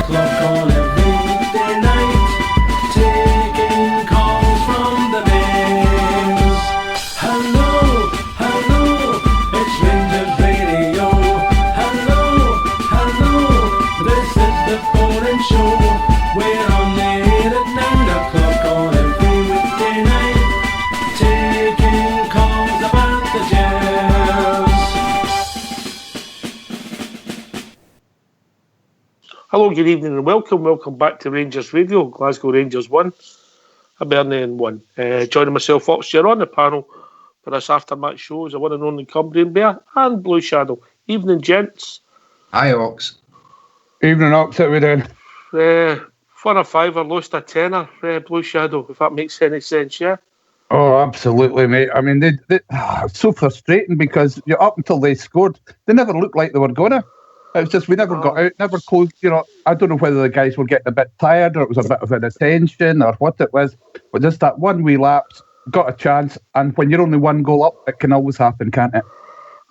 o'clock on every weekday night, taking calls from the mains. Hello, hello, it's Rangers Radio. Hello, hello, this is the phone-in show. We're on the air at 9 o'clock on every weekday night, taking calls about the Jazz. Hello, good evening and welcome back to Rangers Radio. Glasgow Rangers 1, Hibernian 1. Joining myself, Ox, you're on the panel for this after-match show is the one and only Cumbrian Bear and Blue Shadow. Evening, gents. Hi, Ox. Evening, Ox. How we doing? Won a fiver, lost a tenner, Blue Shadow, if that makes any sense, yeah? Oh, absolutely, mate. I mean, it's so frustrating because up until they scored, they never looked like they were going to. It was just we never got out, never closed. I don't know whether the guys were getting a bit tired or it was a bit of an attention or what it was. But just that one wee lapse, got a chance, and when you're only one goal up, it can always happen, can't it?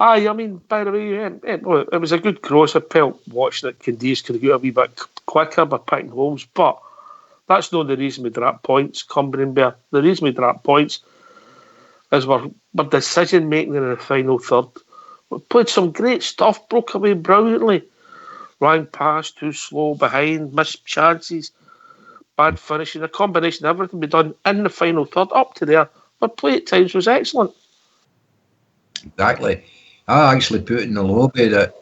Aye, I mean, by the way, it was a good cross. I felt watching it, Candice could have got a wee bit quicker by picking holes, but that's not the reason we dropped points, Cumbrian Bear. The reason we dropped points is our decision making in the final third. We played some great stuff, broke away brilliantly. Wrong pass, too slow, behind, missed chances, bad finishing, a combination of everything we done in the final third up to there. Our play at times was excellent. Exactly. I actually put in the lobby that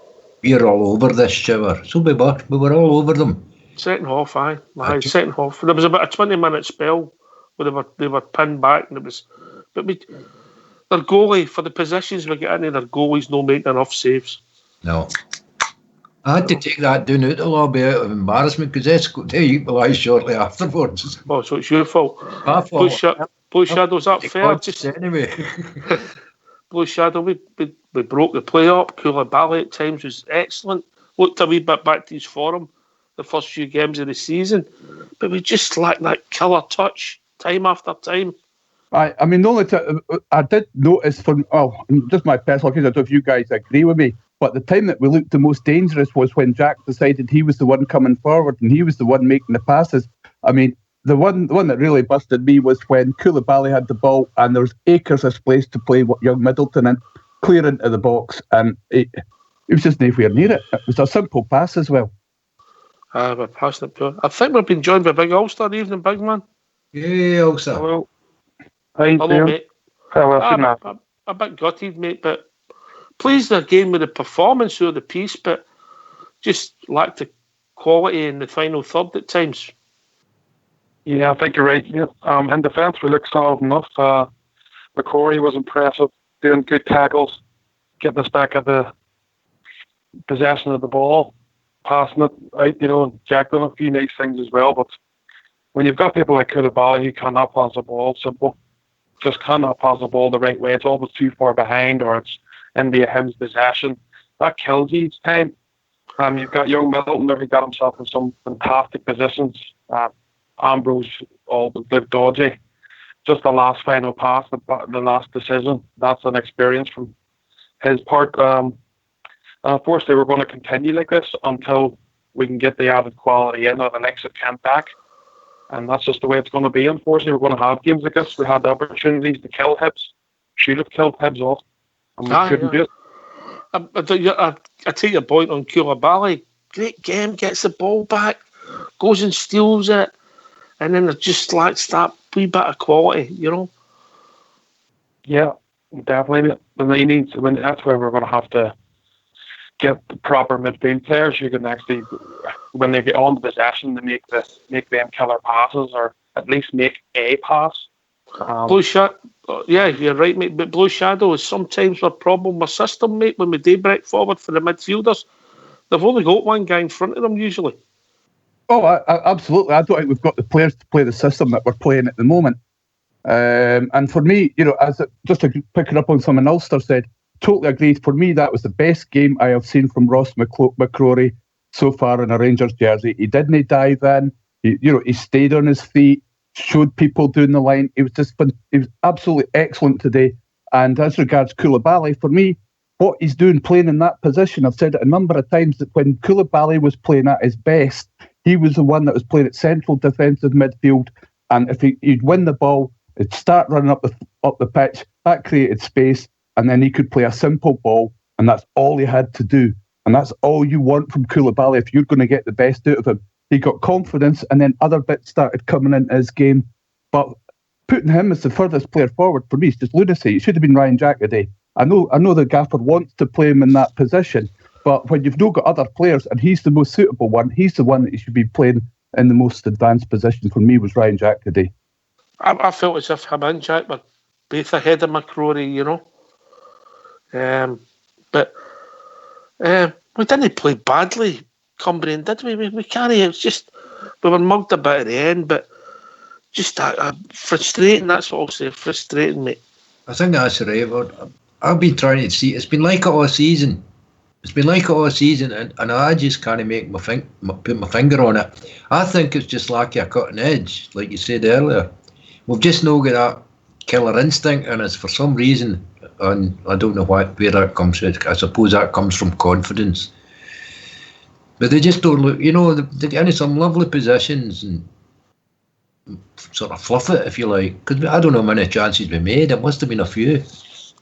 we're all over this shower. So we were all over them. Second half, aye. Second half. There was about a 20-minute spell where they were pinned back, and it was. But their goalie, for the positions we get into, their goalie's not making enough saves. No. I had to take that down out the lobby out of embarrassment because they equalised shortly afterwards. Oh, so it's your fault. My fault. Blue Shadow's up fair. Anyway. Blue Shadow, we broke the play up. Koulibaly at times was excellent. Looked a wee bit back to his form the first few games of the season. But we just lacked that killer touch time after time. I mean, the only time I did notice just my personal opinion, I don't know if you guys agree with me, but the time that we looked the most dangerous was when Jack decided he was the one coming forward and he was the one making the passes. I mean, the one that really busted me was when Koulibaly had the ball and there was acres of space to play young Middleton and clear into the box, and it was just nowhere near it. It was a simple pass as well. We're passing it pure. I think we've been joined by Big Ulster. Evening, big man. Yeah, Ulster. Hello. Hi, hello, mate. Hello, a bit gutted, mate, but pleased again with the performance of the piece, but just lacked the quality in the final third at times. Yeah, I think you're right. Yeah. In defence, we looked solid enough. McCrory was impressive, doing good tackles, getting us back at the possession of the ball, passing it out, and Jack done a few nice things as well. But when you've got people like Koulibaly who cannot pass the ball, simple, just cannot pass the ball the right way, it's always too far behind or it's into him's possession, that kills you each time. You've got young Middleton there who got himself in some fantastic positions. Ambrose all looked dodgy. Just the last final pass, the last decision, that's an experience from his part. Unfortunately, we're going to continue like this until we can get the added quality in or the next attempt back. And that's just the way it's going to be. Unfortunately, we're going to have games like this. We had the opportunities to kill Hibs. Should have killed Hibs off. And we couldn't do it. I take your point on Koulibaly. Great game, gets the ball back, goes and steals it. And then it just lacks that wee bit of quality, Yeah, definitely. That's where we're going to have to get the proper midfield players who can actually, when they get on the possession, to make them killer passes or at least make a pass. Blue Shadow, yeah, you're right, mate. But Blue Shadow is sometimes a problem with system, mate. When we daybreak forward for the midfielders, they've only got one guy in front of them usually. Oh, absolutely. I don't think we've got the players to play the system that we're playing at the moment. And for me, just to pick it up on something Ulster said, totally agreed. For me, that was the best game I have seen from Ross McCrory so far in a Rangers jersey. He didn't dive in. He stayed on his feet, showed people doing the line. He was absolutely excellent today. And as regards Koulibaly, for me, what he's doing playing in that position, I've said it a number of times, that when Koulibaly was playing at his best, He was the one that was playing at central defensive midfield, and if he'd win the ball, he'd start running up the pitch. That created space, and then he could play a simple ball, and that's all he had to do. And that's all you want from Koulibaly if you're going to get the best out of him. He got confidence, and then other bits started coming into his game. But putting him as the furthest player forward for me is just lunacy. It should have been Ryan Jack today. I know the gaffer wants to play him in that position, but when you've not got other players and he's the most suitable one, he's the one that you should be playing in the most advanced position. For me, was Ryan Jack today. I felt as if him and Jack were both ahead of McCrory, you know. But we didn't play badly, Cumbrian, did we? We can't. It's just we were mugged a bit at the end, but just frustrating. That's what I'll say. Frustrating, mate. I think that's right. I've been trying to see. It's been like it all season. And I just can't put my finger on it. I think it's just like a cutting edge, like you said earlier. We've just not got that killer instinct in us for some reason, and I don't know where that comes from. I suppose that comes from confidence. But they just don't look, they get into some lovely positions and sort of fluff it, if you like. Because I don't know how many chances we made. It must have been a few.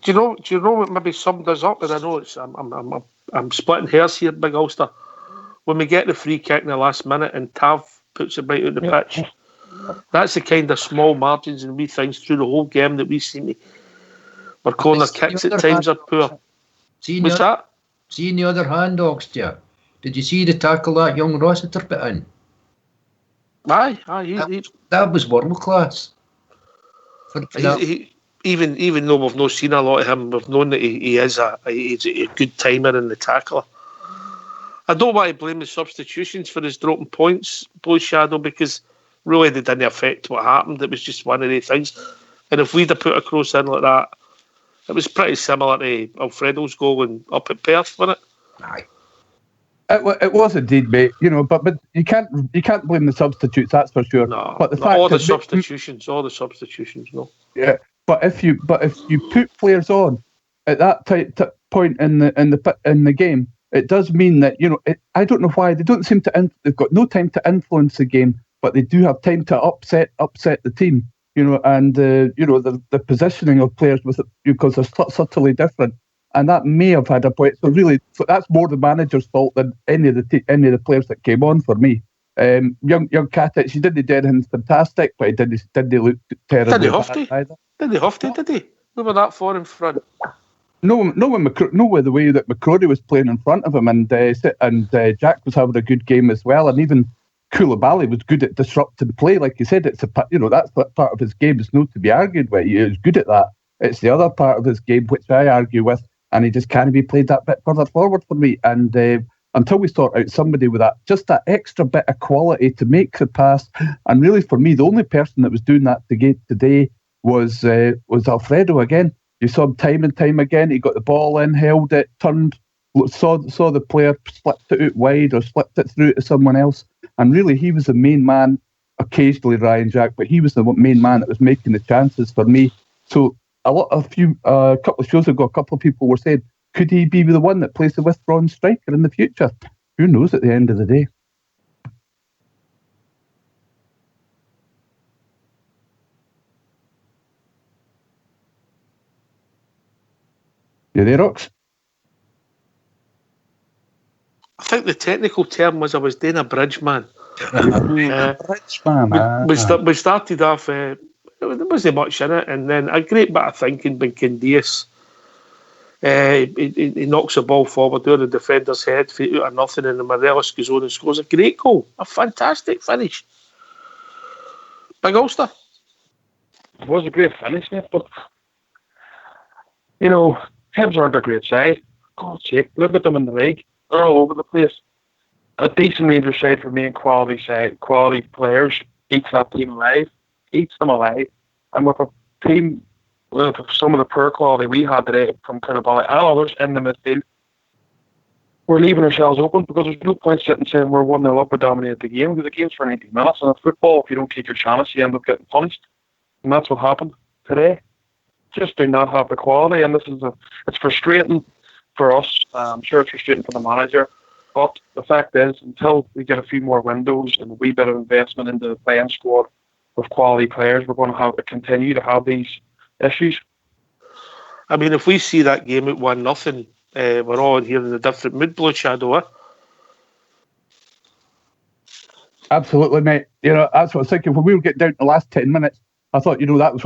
Do you know what maybe summed us up? And I know I'm splitting hairs here, Big Ulster. When we get the free kick in the last minute and Tav puts it right out the pitch, that's the kind of small margins and wee things through the whole game that we seem to. Our corner kicks at times are poor. What's that? See, on the other hand, Oxtia, did you see the tackle that young Rossiter put in? Aye. That was world class. Even though we've not seen a lot of him, we've known that he's a good timer in the tackler. I don't want to blame the substitutions for his dropping points, Blue Shadow, because really they didn't affect what happened. It was just one of the things. And if we'd have put a cross in like that, it was pretty similar to Alfredo's goal up at Perth, wasn't it? Aye. It was indeed, mate. But you can't blame the substitutes. That's for sure. No, but all the substitutions. No. Yeah, but if you put players on at that point in the game, it does mean that I don't know why they don't seem to. They've got no time to influence the game, but they do have time to upset the team. And the positioning of players because they're subtly different. And that may have had a point. So really, that's more the manager's fault than any of the players that came on for me. Young Katic, he didn't do anything fantastic, but he didn't look terrible. Did he have to? Did he? We were that far in front. No, with the way that McCrory was playing in front of him, and Jack was having a good game as well, and even Koulibaly was good at disrupting play. Like you said, that's part of his game. It's not to be argued with. He was good at that. It's the other part of his game which I argue with. And he just can't be played that bit further forward for me. And until we sort out somebody with that extra bit of quality to make the pass, and really for me, the only person that was doing that today was Alfredo again. You saw him time and time again. He got the ball in, held it, turned, saw the player, slipped it out wide or slipped it through to someone else. And really, he was the main man. Occasionally Ryan Jack, but he was the main man that was making the chances for me. So a couple of shows ago, a couple of people were saying, could he be the one that plays the withdrawn striker in the future? Who knows at the end of the day? You there, Ox? I think the technical term was I was doing a bridge man. We started off. There wasn't much in it, and then a great bit of thinking by Candias. He knocks the ball forward over the defender's head, feet out of nothing, and Morelos goes on and scores a great goal, a fantastic finish. Big Ulster. It was a great finish, mate, but Hibs aren't a great side. God's sake, look at them in the league; they're all over the place. A decent Rangers side for me, and quality players eats that team alive. Eats them alive, and with a team with some of the poor quality we had today from Koulibaly and others in the midfield, we're leaving ourselves open because there's no point sitting saying we're 1-0 up or dominate the game, because the game's for 90 minutes, and in football, if you don't take your chance, you end up getting punished, and that's what happened today. Just do not have the quality, and it's frustrating for us. I'm sure it's frustrating for the manager. But the fact is, until we get a few more windows and a wee bit of investment into the playing squad with quality players, we're going to have to continue to have these issues. I mean, if we see that game at 1-0, we're all in here in a different mood, Blue Shadow. Absolutely, mate. You know, that's what I was thinking. When we were getting down to the last 10 minutes, I thought, you know, that was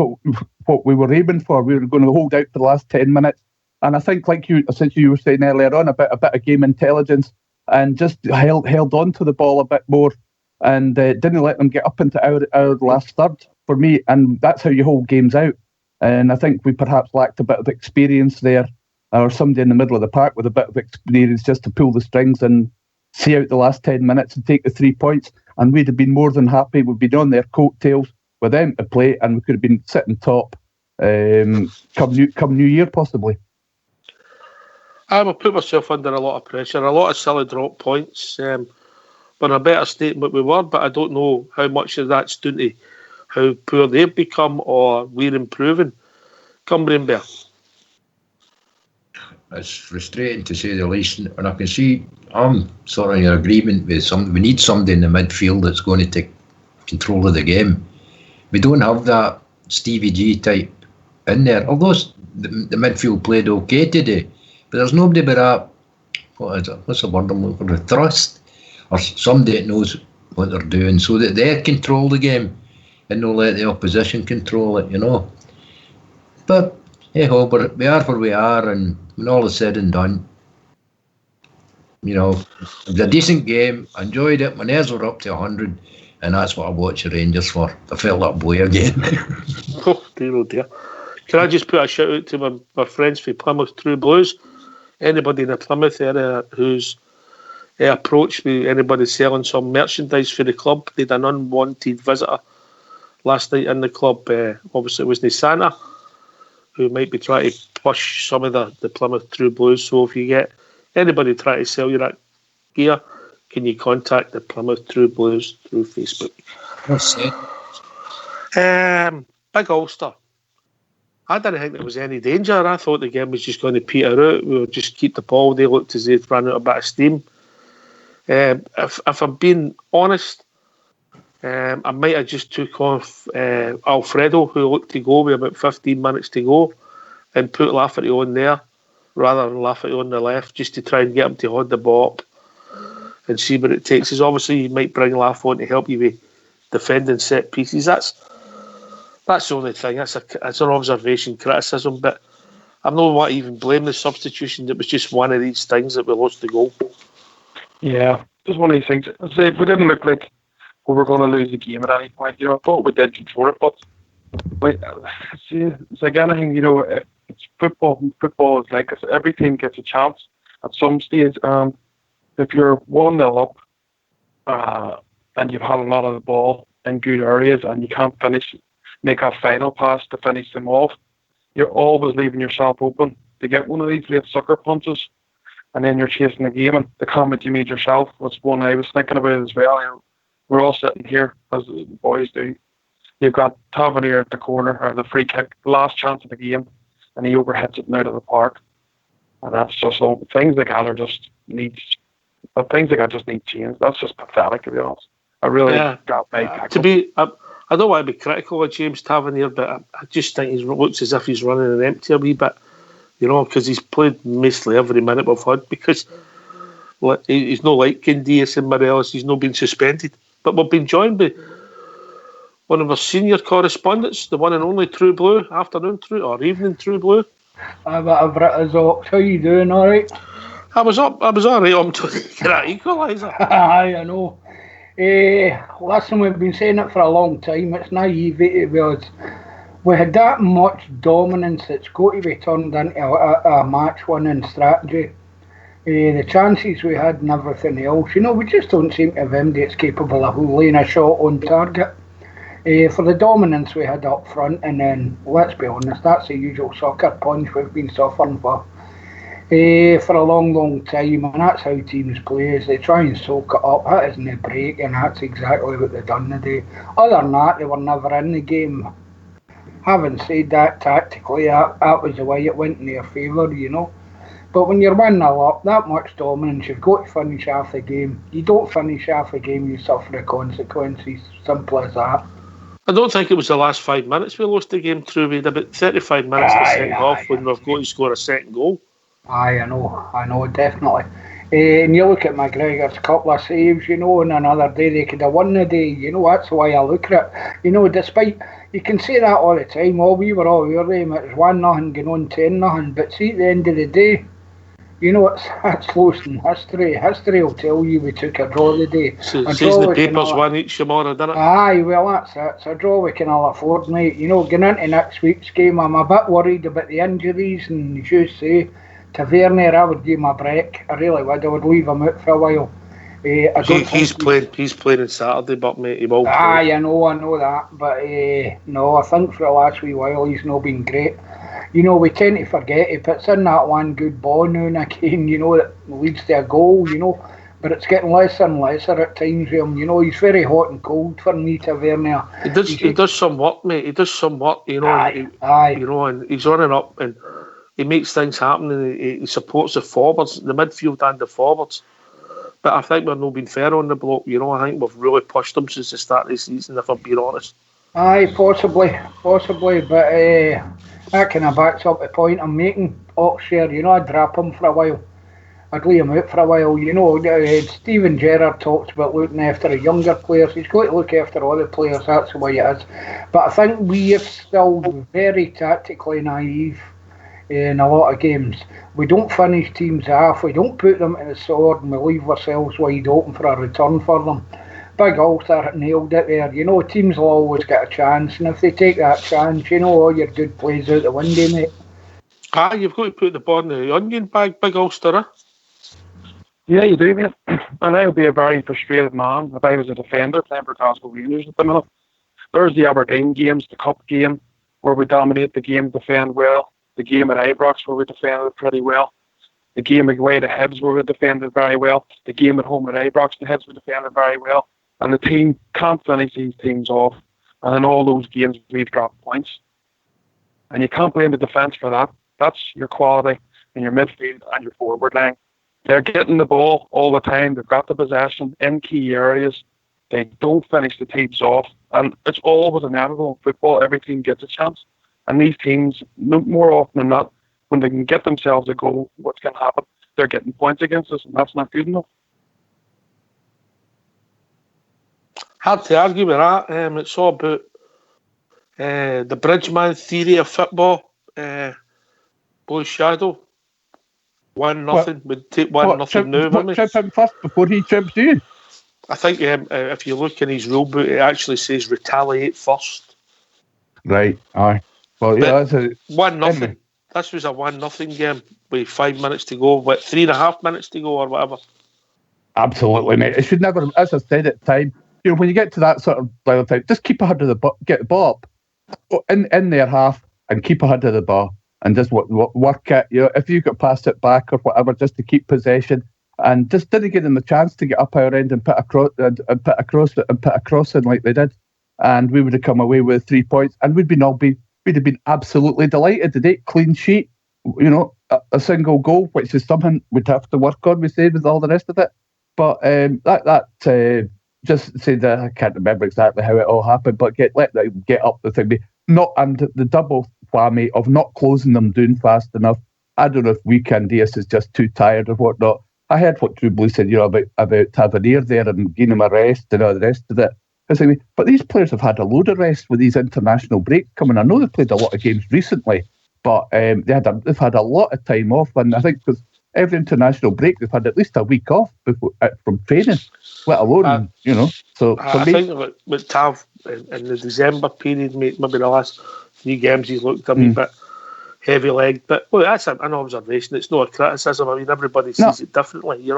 what we were aiming for. We were going to hold out for the last 10 minutes. And I think, like you were saying earlier on, a bit of game intelligence and just held on to the ball a bit more and didn't let them get up into our last third for me. And that's how you hold games out. And I think we perhaps lacked a bit of experience there, or somebody in the middle of the park with a bit of experience just to pull the strings and see out the last 10 minutes and take the 3 points. And we'd have been more than happy. We'd been on their coattails with them to play, and we could have been sitting top come New Year, possibly. I will put myself under a lot of pressure, a lot of silly drop points. We're in a better state than what we were, but I don't know how much of that's due to how poor they've become or we're improving. Cumbrian Bear. It's frustrating to say the least, and I can see I'm sort of in agreement with some. We need somebody in the midfield that's going to take control of the game. We don't have that Stevie G type in there. Although the midfield played okay today, but there's nobody but that. What is it? What's the word I'm looking for? Thrust, or somebody that knows what they're doing, so that they control the game and don't let the opposition control it. You know. But hey ho, but we are where we are, and when all is said and done, you know, it was a decent game. I enjoyed it. My nerves were up to 100, and that's what I watch the Rangers for. I felt that boy again. Oh dear. Can I just put a shout out to my friends for Plymouth True Blues? Anybody in the Plymouth area who's approached me, anybody selling some merchandise for the club, they had an unwanted visitor last night in the club. Obviously it wasn't Santa, who might be trying to push some of the Plymouth True Blues. So if you get anybody trying to sell you that gear, can you contact the Plymouth True Blues through Facebook? Big Ulster. I didn't think there was any danger. I thought the game was just going to peter out. We would just keep the ball. They looked as if they'd run out a bit of steam. If I'm being honest, I might have just took off Alfredo, who looked to go with about 15 minutes to go, and put Lafferty on there rather than Lafferty on the left, just to try and get him to hold the ball up and see what it takes. Because obviously you might bring Laff on to help you with defending set pieces. That's the only thing. That's an observation, criticism, but I'm not want to even blame the substitution. It was just one of these things that we lost the goal. Yeah, just one of these things. I say, we didn't look like we were going to lose the game at any point. You know, I thought we did control it, but it's like anything. You know, it's football. Football is like every team gets a chance at some stage. If you're 1-0 up and you've had a lot of the ball in good areas and you can't make a final pass to finish them off, you're always leaving yourself open to get one of these late sucker punches, and then you're chasing the game. And the comment you made yourself was one I was thinking about as well. You know, we're all sitting here, as the boys do. You've got Tavernier at the corner, or the free kick, the last chance of the game, and he overhits it out of the park. And that's just all things like that just need change. That's just pathetic, to be honest. I really got my tackle. I don't want to be critical of James Tavernier, but I just think he looks as if he's running an empty a wee bit, you know, because he's played mostly every minute we've had, because he's not like Candeias and Morelos, he's not been suspended. But we've been joined by one of our senior correspondents, the one and only True Blue, afternoon True, or evening True Blue. I've written Ox. How you doing, alright? I was all right up to that equaliser. Aye, I know. Listen, we've been saying it for a long time. It's naivety because we had that much dominance. It's got to be turned into a match-winning strategy. The chances we had and everything else, you know, we just don't seem to have anybody that's capable of laying a shot on target. For the dominance we had up front, and then, let's be honest, that's the usual sucker punch we've been suffering for a long time, and that's how teams play, is they try and soak it up, hit us in the break, and that's exactly what they've done today. Other than that, they were never in the game. Having said that, tactically, that was the way it went in their favour, you know. But when you're 1-0 up, that much dominance, you've got to finish half the game. You don't finish half the game, you suffer the consequences. Simple as that. I don't think it was the last 5 minutes we lost the game through. We had about 35 minutes to second half when we've got to score a second goal. Aye, I know, definitely. And you look at McGregor's couple of saves, and another day they could have won the day. That's the way I look at it. Despite, you can say that all the time, we were all over them, it was 1-0 going on 10-0, but see at the end of the day, it's lost in history. History will tell you we took a draw the day. So the papers won each tomorrow, didn't it? Aye, well that's it. It's a draw we can all afford, mate. Going into next week's game, I'm a bit worried about the injuries, and as you say, Tavernier, I would give him a break. I really would. I would leave him out for a while. He's playing on Saturday, but mate, he will play. Aye, I know that. But no, I think for the last wee while he's not been great. We tend to forget he puts in that one good ball now and again, that leads to a goal, but it's getting lesser and lesser at times with him. He's very hot and cold for me, Tavernier. He does some work, mate. He does some work, Aye. And he's running up and he makes things happen, and he supports the forwards, the midfield and the forwards. But I think we're not being fair on the bloke. I think we've really pushed him since the start of the season, if I'm being honest. Aye, possibly, but that kind of backs up the point I'm making. Oxshare, I'd drop him for a while. I'd leave him out for a while. Steven Gerrard talks about looking after the younger players. He's got to look after all the players, that's the way it is. But I think we are still very tactically naive in a lot of games. We don't finish teams off, we don't put them to the sword, and we leave ourselves wide open for a return for them. Big Ulster nailed it there. Teams will always get a chance, and if they take that chance, all your good plays out the window, mate. You've got to put the ball in the onion bag, Big Ulster. Yeah, you do, mate. And I would be a very frustrated man if I was a defender playing for Glasgow Rangers at the minute. There's the Aberdeen games, the Cup game, where we dominate the game, defend well. The game at Ibrox, where we defended pretty well. The game away to Hibs, where we defended very well. The game at home at Ibrox, the Hibs, we defended very well. And the team can't finish these teams off. And in all those games, we've dropped points. And you can't blame the defence for that. That's your quality in your midfield and your forward line. They're getting the ball all the time. They've got the possession in key areas. They don't finish the teams off. And it's always inevitable in football. Every team gets a chance. And these teams, more often than not, when they can get themselves a goal, what's going to happen? They're getting points against us, and that's not good enough. Hard to argue with that. It's all about the Bridgeman theory of football. Boy's shadow. 1-0. We'd take 1-0 now, wouldn't we? Trip him first before he trips you. I think if you look in his rule book, it actually says retaliate first. Right, aye. Well, yeah, that's a 1-0. Anyway. This was a 1-0 game with 5 minutes to go, 3.5 minutes to go, or whatever. Absolutely, mate. It should never, as I said at the time, when you get to that sort of level of time, just keep ahead of get the ball up in their half and keep ahead of the ball and just work it. If you got passed it back or whatever, just to keep possession and just didn't give them the chance to get up our end and put a cross in like they did, and we would have come away with 3 points, and we'd have been absolutely delighted today. Clean sheet, a single goal, which is something we'd have to work on, we say, with all the rest of it. But just say that I can't remember exactly how it all happened, but let them get up the thing. And the double whammy of not closing them down fast enough. I don't know if Weekendias is just too tired or whatnot. I heard what Drew Blue said, about Tavernier there and giving him a rest and all the rest of it. But these players have had a load of rest with these international breaks coming. I know they've played a lot of games recently, but they've had a lot of time off, and I think because every international break they've had at least a week off from training, let alone So I think with Tav in the December period, maybe the last 3 games he's looked a wee bit heavy-legged. But well, that's an observation. It's not a criticism. I mean, everybody sees it differently,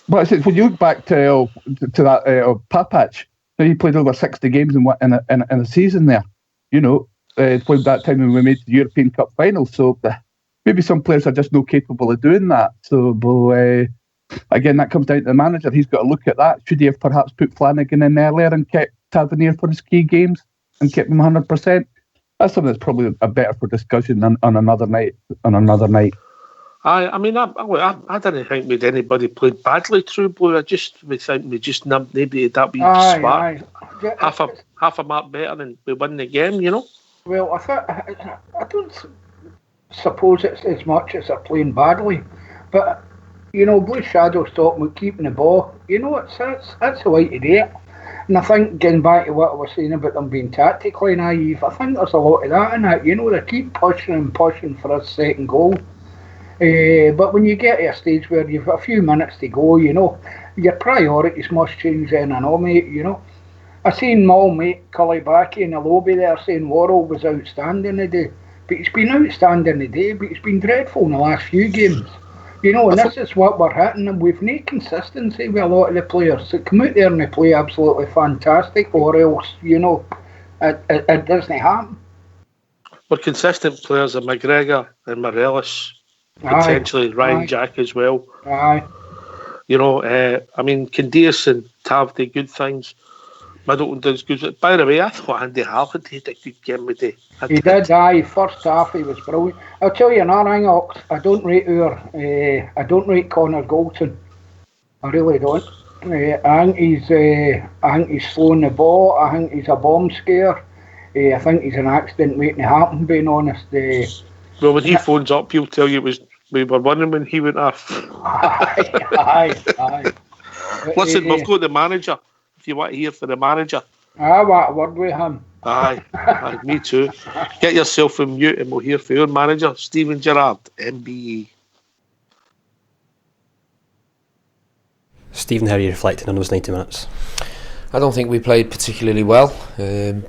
But I said, when you look back to that Papac, he played over 60 games in a season there. Played that time when we made the European Cup final. So maybe some players are just not capable of doing that. So, again, that comes down to the manager. He's got to look at that. Should he have perhaps put Flanagan in earlier and kept Tavernier for his key games and kept him 100%? That's something that's probably a better for discussion on another night. I mean, I didn't think we'd anybody played badly through Blue. We think we just maybe that wee spark, half a mark better, and we win the game. You know. Well, I don't suppose it's as much as they're playing badly, but you know, Blue Shadows talking about keeping the ball. You know, that's the way to do it. And I think getting back to what I was saying about them being tactically naive, I think there's a lot of that in it. You know, they keep pushing and pushing for a second goal. But when you get to a stage where you've got a few minutes to go, you know, your priorities must change then and all, mate, you know. I seen my old mate Cully Backy in the lobby there saying Worrell was outstanding today. But he's been outstanding today, but he's been dreadful in the last few games. You know, and this is what we're hitting, and we've no consistency with a lot of the players. So come out there and they play absolutely fantastic, or else, you know, it doesn't happen. We're consistent players are McGregor and Morelos, potentially Ryan Jack as well. Aye. You know, I mean, Candias and Tav did good things. Middleton does good. By the way, I thought Andy Harland did a good game with it. He did, aye. First half, he was brilliant. I'll tell you another thing, Ox. I don't rate Connor Goldson. I really don't. I think he's slowing the ball. I think he's a bomb scare. I think he's an accident waiting to happen, being honest. Well, when he phones up, he'll tell you we were winning when he went off. Aye. Listen, we've got the manager. If you want to hear from the manager. I want a word with him. Aye, me too. Get yourself on mute and we'll hear from your manager, Stephen Gerrard, MBE. Stephen, how are you reflecting on those 90 minutes? I don't think we played particularly well,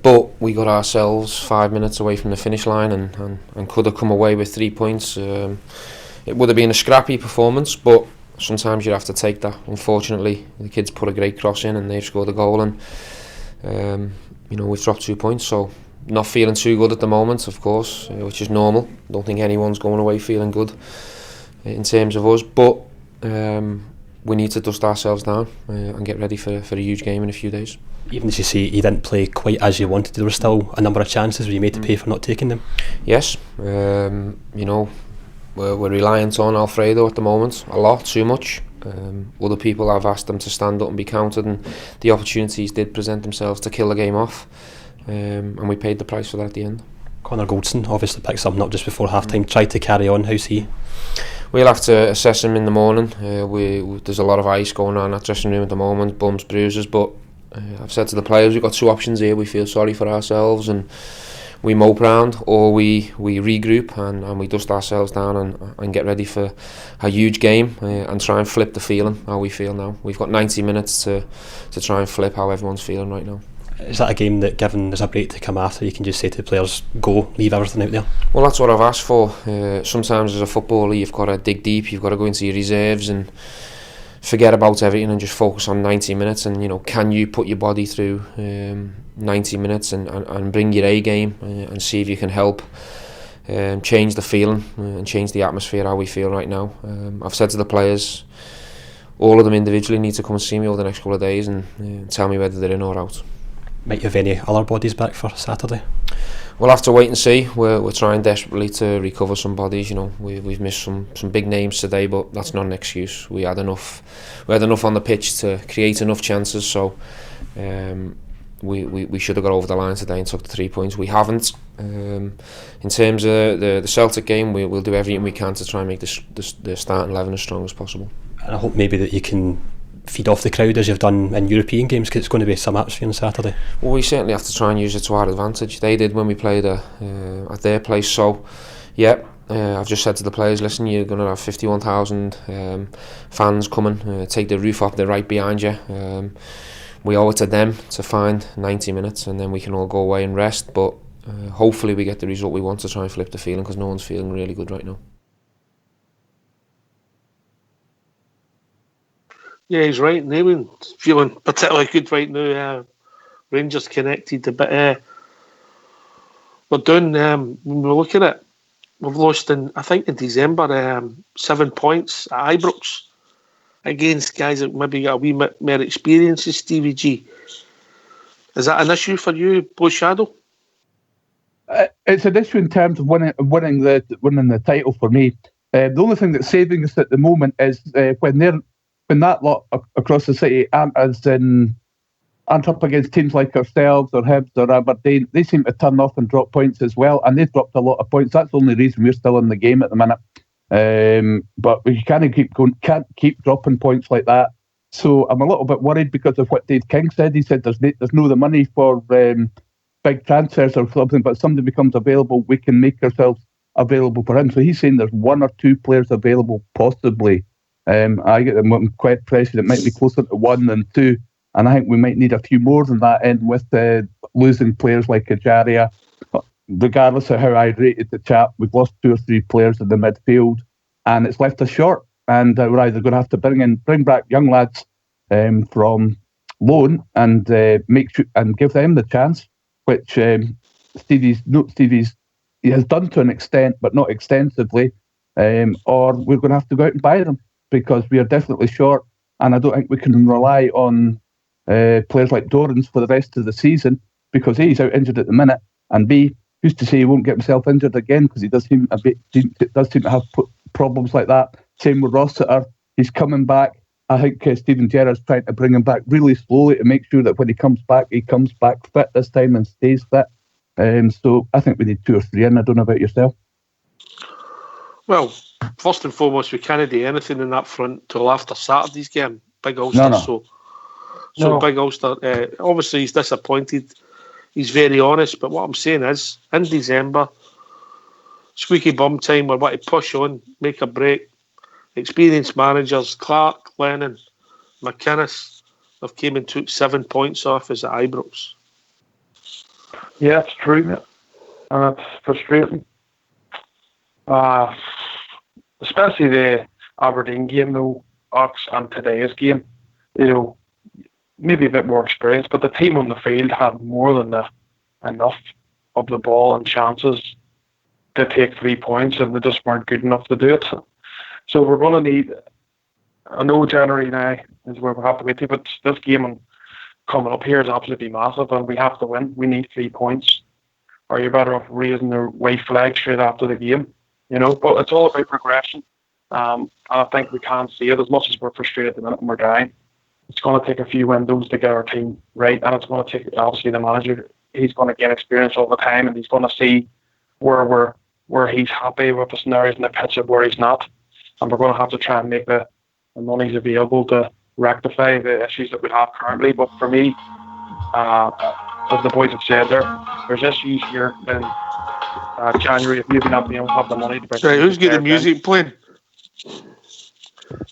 but we got ourselves 5 minutes away from the finish line and could have come away with 3 points. It would have been a scrappy performance, but sometimes you have to take that. Unfortunately, the kids put a great cross in and they've scored a goal, and you know, we've dropped 2 points, so not feeling too good at the moment, of course, which is normal. Don't think anyone's going away feeling good in terms of us, but we need to dust ourselves down and get ready for a huge game in a few days. Even as you say, you didn't play quite as you wanted. There were still a number of chances where you made to pay for not taking them. Yes, you know, we're reliant on Alfredo at the moment, a lot, too much. Other people, I've asked them to stand up and be counted, and the opportunities did present themselves to kill the game off, and we paid the price for that at the end. Connor Goldson obviously picked something up just before half-time, tried to carry on. How's he? We'll have to assess him in the morning. There's a lot of ice going on in that dressing room at the moment, bumps, bruises, but I've said to the players, we've got two options here. We feel sorry for ourselves and we mope round, or we regroup and we dust ourselves down and get ready for a huge game and try and flip the feeling, how we feel now. We've got 90 minutes to try and flip how everyone's feeling right now. Is that a game that, given there's a break to come after, you can just say to the players, go, leave everything out there? Well, that's what I've asked for. Sometimes as a footballer you've got to dig deep, you've got to go into your reserves and forget about everything and just focus on 90 minutes. And, you know, can you put your body through 90 minutes and bring your A game and see if you can help change the feeling and change the atmosphere, how we feel right now. I've said to the players, all of them individually need to come and see me over the next couple of days and tell me whether they're in or out. Might you have any other bodies back for Saturday? We'll have to wait and see. We're trying desperately to recover some bodies. You know, we've missed some big names today, but that's not an excuse. We had enough on the pitch to create enough chances. So we should have got over the line today and took the 3 points. We haven't. In terms of the Celtic game, we'll do everything we can to try and make the starting 11 as strong as possible. And I hope maybe that you can feed off the crowd as you've done in European games, because it's going to be some atmosphere on Saturday. Well, we certainly have to try and use it to our advantage. They did when we played at their place. So, yeah, I've just said to the players, listen, you're going to have 51,000 fans coming. Take the roof off, they're right behind you. We owe it to them to find 90 minutes and then we can all go away and rest. But hopefully we get the result we want to try and flip the feeling, because no one's feeling really good right now. Yeah, he's right. No one's feeling particularly good right now. Rangers connected a bit. We're doing, when we're looking at, we've lost in December 7 points at Ibrox against guys that maybe got a wee bit more experience as Stevie G. Is that an issue for you, Blue Shadow? It's an issue in terms of winning the title for me. The only thing that's saving us at the moment is when that lot across the city aren't up against teams like ourselves or Hibs or Aberdeen, they seem to turn off and drop points as well, and they've dropped a lot of points. That's the only reason we're still in the game at the minute. But we can't keep dropping points like that. So I'm a little bit worried because of what Dave King said. He said there's no the money for big transfers or something, but if somebody becomes available, we can make ourselves available for him. So he's saying there's 1 or 2 players available, possibly. I get them quite pressure. It might be closer to 1 than 2. And I think we might need a few more than that in with losing players like Ajaria. Regardless of how I rated the chap, we've lost 2 or 3 players in the midfield, and it's left us short. And we're either going to have to bring back young lads from loan and give them the chance, which Stevie's he has done to an extent, but not extensively. Or we're going to have to go out and buy them because we are definitely short, and I don't think we can rely on players like Dorrans for the rest of the season because A, he's out injured at the minute, and B, who's to say he won't get himself injured again because he does seem to have problems like that. Same with Rossiter. He's coming back. I think Stephen Gerrard's trying to bring him back really slowly to make sure that when he comes back fit this time and stays fit. So I think we need 2 or 3 in. I don't know about yourself. Well, first and foremost, we can't do anything in that front till after Saturday's game. Big Ulster. No. So Big Ulster, obviously he's disappointed. He's very honest, but what I'm saying is, in December, squeaky bum time, we want to push on, make a break. Experienced managers, Clark, Lennon, McInnes, have came and took 7 points off us at Ibrox. Yeah, it's true, mate. And it's frustrating. Especially the Aberdeen game, though, Ox, and today's game. Maybe a bit more experience, but the team on the field had more than enough of the ball and chances to take 3 points, and they just weren't good enough to do it. So we're going to need, I know January now is where we have to wait to, but this game coming up here is absolutely massive, and we have to win. We need 3 points, or you're better off raising the white flag straight after the game, But it's all about progression. And I think we can see it as much as we're frustrated at the minute and we're dying. It's going to take a few windows to get our team right, and it's going to take, obviously, the manager. He's going to gain experience all the time, and he's going to see where he's happy with the scenarios in the pitch and where he's not. And we're going to have to try and make the monies available to rectify the issues that we have currently. But for me, as the boys have said there's issues here in January if maybe not being able to have the money to bring. Right, who's getting the music playing?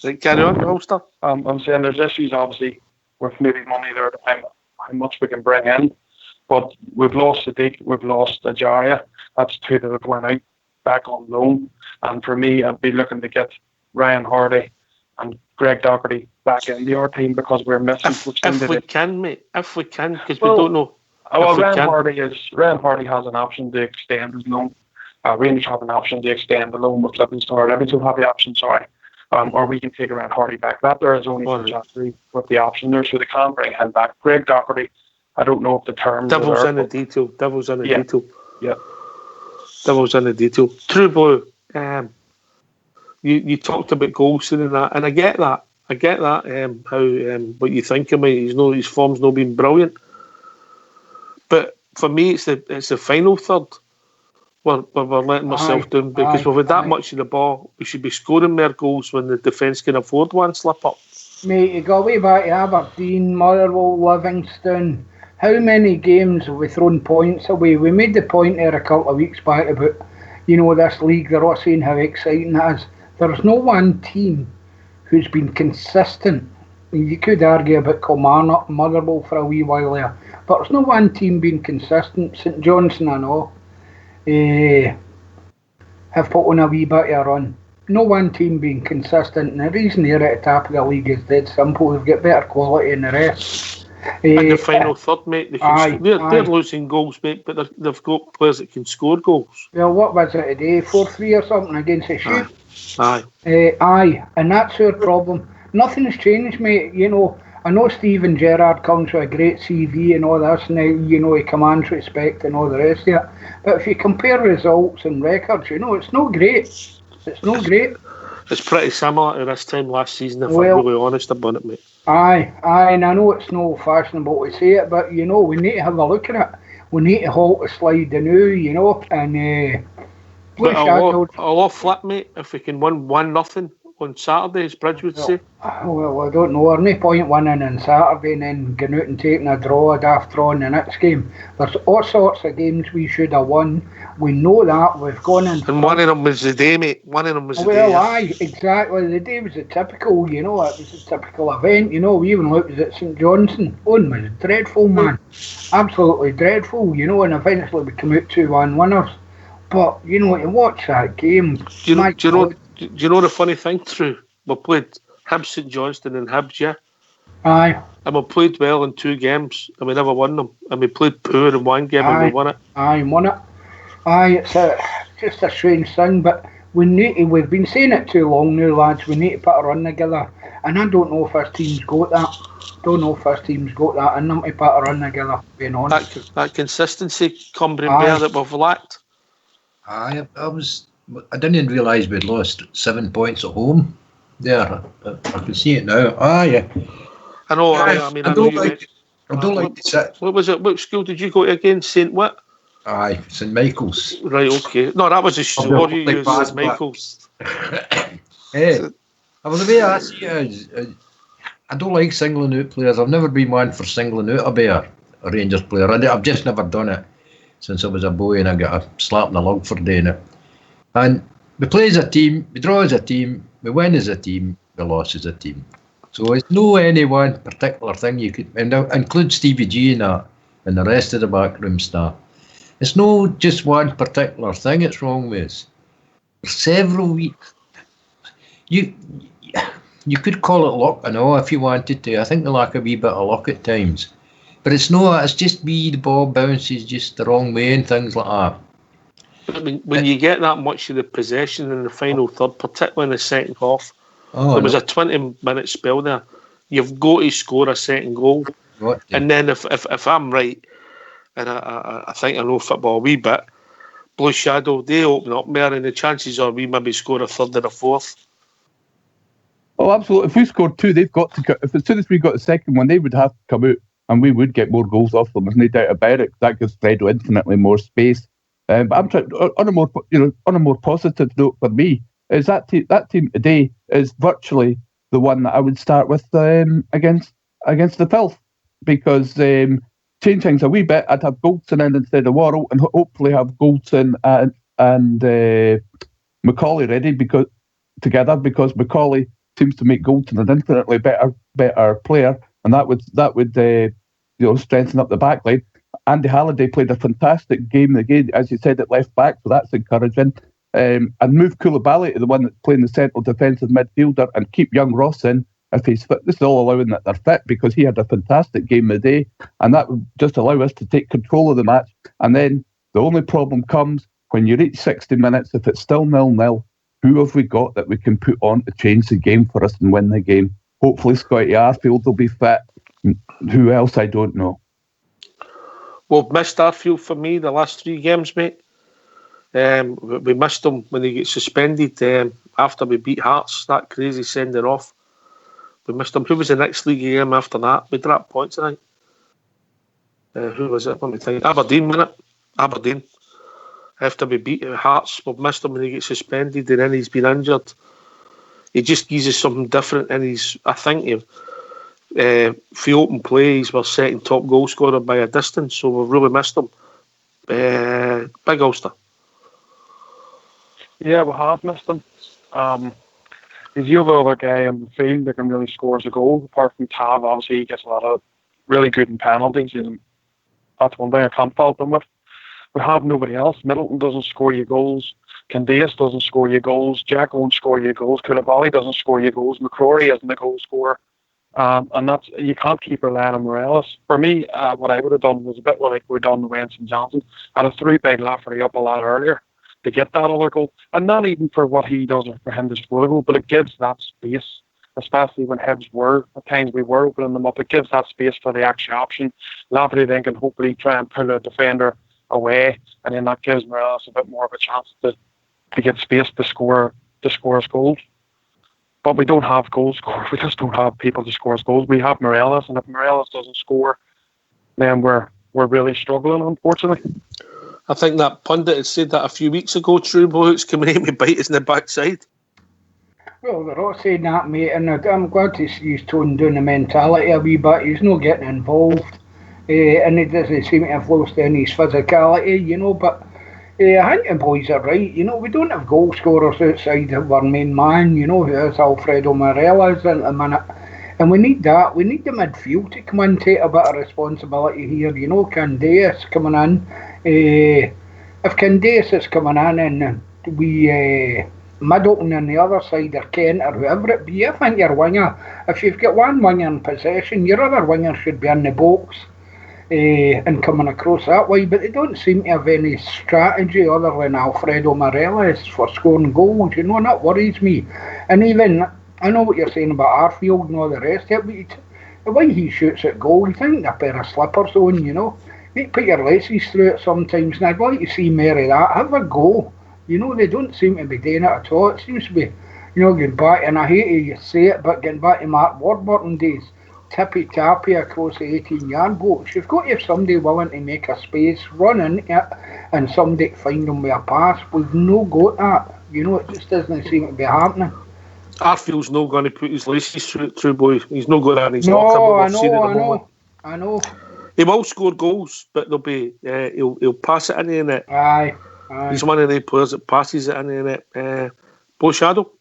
Right, carry on, Ulster. I'm saying there's issues obviously with maybe money there, how much we can bring in. But we've lost Sadiq, we've lost Ajaria. That's 2 that have went out back on loan. And for me, I'd be looking to get Ryan Hardy and Greg Docherty back into our team because we're missing. If we can, mate. If we can, because we don't know. Ryan Hardy has an option to extend his loan. Rangers have an option to extend the loan with Livingston. Livingston have the option, or we can take Ryan Hardy back. That there is only with the option there, so they can bring him back. Greg Docherty, I don't know if the terms. Devil's in the detail. Detail. Yeah. Devil's in the detail. True Blue. You talked about Golson and that, and I get that. How what you think of me. His form's not been brilliant, but for me, it's the final third where we're letting ourselves down because we've had that much of the ball. We should be scoring more goals when the defence can afford one slip up. Mate, you got way back to Aberdeen, Motherwell, Livingston. How many games have we thrown points away? We made the point there a couple of weeks back about, this league. They're all saying how exciting it is. There's no one team who's been consistent. You could argue about Kilmarnock, Motherwell for a wee while there, but there's no one team being consistent. St Johnstone and all have put on a wee bit of a run. No one team being consistent, and the reason they're at the top of the league is dead simple. They've got better quality than the rest. In the final third, mate, they're losing goals, mate, but they've got players that can score goals. Well, what was it today? 4-3 or something against the Sheep? Aye. And that's our problem. Nothing's changed, mate. I know Stephen Gerrard comes with a great CV and all this now, he commands respect and all the rest of it. But if you compare results and records, it's not great. It's not great. It's pretty similar to this time last season, if Well- I'm really honest about it, mate. Aye, and I know it's no fashionable to say it, but we need to have a look at it. We need to halt the slide anew, and But Blue I'll Shadows. flip, mate, if we can win 1-0 on Saturday, as Bridge would say. Well, I don't know. There's no point winning on Saturday and then going out and taking a draw after on the next game. There's all sorts of games we should have won. We know that. We've gone in. And one of them was the day, mate. One of them was the Well, day. aye, exactly. The day was a typical, it was a typical event, We even looked at St Johnstone. One was dreadful, man. Absolutely dreadful, and eventually we come out 2-1 winners. But, to watch that game, Do you know, my do you know, God. do you know the funny thing, True? We played Hibs St Johnstone and Hibs, yeah? Aye, And we played well in 2 games, and we never won them. And we played poor in 1 game, and Aye. we won it. aye, won it. Aye, it's just a strange thing, but we've been saying it too long now, lads. We need to put a run together. And I don't know if our team's got that. Don't know if our team's got that in them to put a run together, being honest. That consistency, Cumbrian Aye. Bear, that we've lacked. I didn't realise we'd lost 7 points at home. There, I can see it now. Yeah. I know, I I know don't you like. I don't like to sit. What was it? What school did you go to again? St. What? Aye, St Michael's. Right, okay. No, that was a store you like used, St. Basbat. Michael's. Hey, well, the way I see it is, I don't like singling out players. I've never been one for singling out a Rangers player. I've just never done it since I was a boy, and I got a slap in the lug for doing it. And we play as a team, we draw as a team, we win as a team, we lost as a team. So it's no any one particular thing you could, and include Stevie G in that, and the rest of the backroom staff. It's no just one particular thing it's wrong with. For several weeks, you could call it luck, I know, if you wanted to. I think they lack a wee bit of luck at times. But it's just me, the ball bounces just the wrong way and things like that. But when you get that much of the possession in the final third, particularly in the second half, there was a 20-minute spell there. You've got to score a second goal. And then if I'm right, and I think I know football a wee bit, Blue Shadow, they open up more, and the chances are we maybe score a third and a fourth. Oh, absolutely. If we scored 2, they've got to. If as soon as we got the second one, they would have to come out, and we would get more goals off them. There's no doubt about it. That gives Fredo infinitely more space. But I'm trying on a more positive note for me is that team today is virtually the one that I would start with against the Filth, because change things a wee bit. I'd have Goldson in instead of Worrell, and hopefully have Goldson and Macaulay ready because Macaulay seems to make Goldson an infinitely better player, and that would strengthen up the back line. Andy Halliday played a fantastic game again, as you said, at left back, so that's encouraging. And move Koulibaly to the one that's playing the central defensive midfielder, and keep young Ross in if he's fit. This is all allowing that they're fit, because he had a fantastic game of the day, and that would just allow us to take control of the match. And then the only problem comes when you reach 60 minutes, if it's still 0-0, who have we got that we can put on to change the game for us and win the game? Hopefully Scotty Arfield will be fit. Who else, I don't know. We've missed Arfield for me the last 3 games, mate. We missed him when he gets suspended after we beat Hearts, that crazy sending off. We missed him. Who was the next league game after that? We dropped points tonight. Who was it? Let me think. Aberdeen, wasn't it? Aberdeen. After we beat Hearts, we've missed him when he gets suspended, and then he's been injured. He just gives us something different, and I think for open play, he's our second top goal scorer by a distance, so we've really missed him. Big Ulster. Yeah, we have missed him. He's the other guy on the field that can really score a goal. Apart from Tav, obviously he gets a lot of really good in penalties, and that's one thing I can't fault him with. We have nobody else. Middleton doesn't score you goals. Candace doesn't score you goals. Jack won't score you goals. Koulibaly doesn't score you goals. McCrory isn't a goal scorer. And that's, you can't keep relying on Morelos. For me, what I would have done was a bit like we've done with St Johnstone. I'd have threw Big Lafferty up a lot earlier to get that other goal. And not even for what he does or for him to score a goal, but it gives that space, especially when Hibs were, at times we were opening them up. It gives that space for the extra option. Lafferty then can hopefully try and pull a defender away, and then that gives Morelos a bit more of a chance to get space to score to score us goals. But we don't have goal scorers. We just don't have people to score us goals. We have Morelos, and if Morelos doesn't score, then we're really struggling, unfortunately. I think that pundit had said that a few weeks ago. True Boy's coming in with bite us in the backside. Well, they're all saying that, mate, and I'm glad to see he's toned down the mentality a wee bit. He's not getting involved, and he doesn't seem to have lost any his physicality, you know, but I think the boys are right. You know, we don't have goal scorers outside of our main man, you know, who is Alfredo Morelos at the minute. And we need that. We need the midfield to come in and take a bit of responsibility here. You know, Candeas coming in. If Candeas is coming in and we Middleton on the other side, or Kent, or whoever it be, I think your winger, if you've got one winger in possession, your other winger should be in the box and coming across that way. But they don't seem to have any strategy other than Alfredo Morelos for scoring goals, you know, and that worries me. And even, I know what you're saying about Arfield and all the rest of it, but the way he shoots at goal, you think a pair of slippers on, you know. You put your laces through it sometimes, and I'd like to see more of that. Have a go. You know, they don't seem to be doing it at all. It seems to be, you know, getting back, and I hate to say it, but getting back to Mark Warburton days, tippy-tappy across the 18-yard box. You've got to have somebody willing to make a space, run into it, and somebody to find them with a pass. We've no got that. You know, it just doesn't seem to be happening. Arfield's not going to put his laces through True Boy. He's not going to have his No, locker. I know. He will score goals, but they'll be he'll pass it in the net. Aye. He's one of the players that passes it in the net. Blue Shadow.